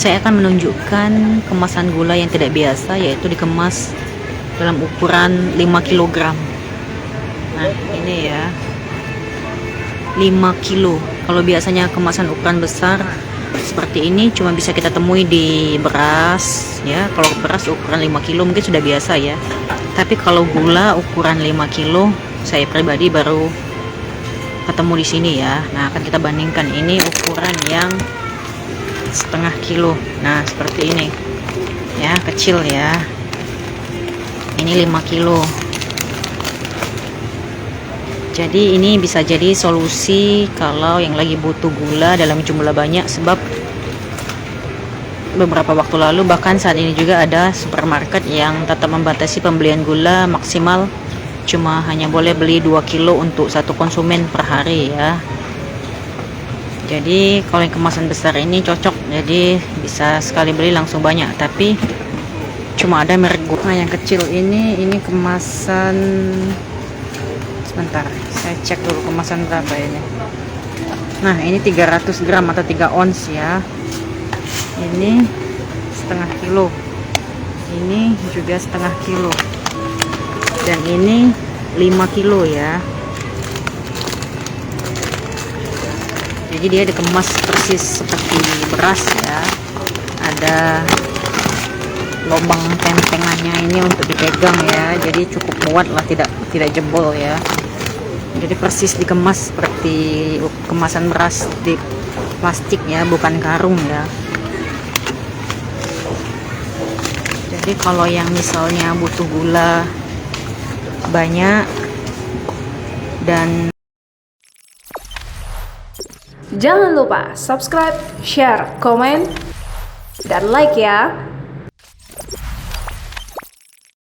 Saya akan menunjukkan kemasan gula yang tidak biasa, yaitu dikemas dalam ukuran 5 kg. Nah, ini ya, 5 kilo. Kalau biasanya kemasan ukuran besar seperti ini cuma bisa kita temui di beras ya. Kalau beras ukuran 5 kilo mungkin sudah biasa ya. Tapi kalau gula ukuran 5 kilo, saya pribadi baru ketemu di sini ya. Nah, akan kita bandingkan ini ukuran yang setengah kilo. Nah, seperti ini ya, kecil ya. Ini 5 kilo. Jadi ini bisa jadi solusi kalau yang lagi butuh gula dalam jumlah banyak, sebab beberapa waktu lalu, bahkan saat ini juga ada supermarket yang tetap membatasi pembelian gula maksimal cuma hanya boleh beli 2 kilo untuk satu konsumen per hari ya. Jadi kalau yang kemasan besar ini cocok, jadi bisa sekali beli langsung banyak, tapi cuma ada merek gula. Nah, yang kecil ini kemasan, sebentar saya cek dulu kemasan berapa ini. Nah, ini 300 gram atau 3 ons ya. Ini setengah kilo, ini juga setengah kilo, dan ini 5 kilo ya. Jadi dia dikemas persis seperti beras ya. Ada lubang tempengannya ini untuk dipegang ya, jadi cukup kuat lah, tidak jebol ya. Jadi persis dikemas seperti kemasan beras di plastik ya, bukan karung ya. Jadi kalau yang misalnya butuh gula banyak dan jangan lupa subscribe, share, komen, dan like ya.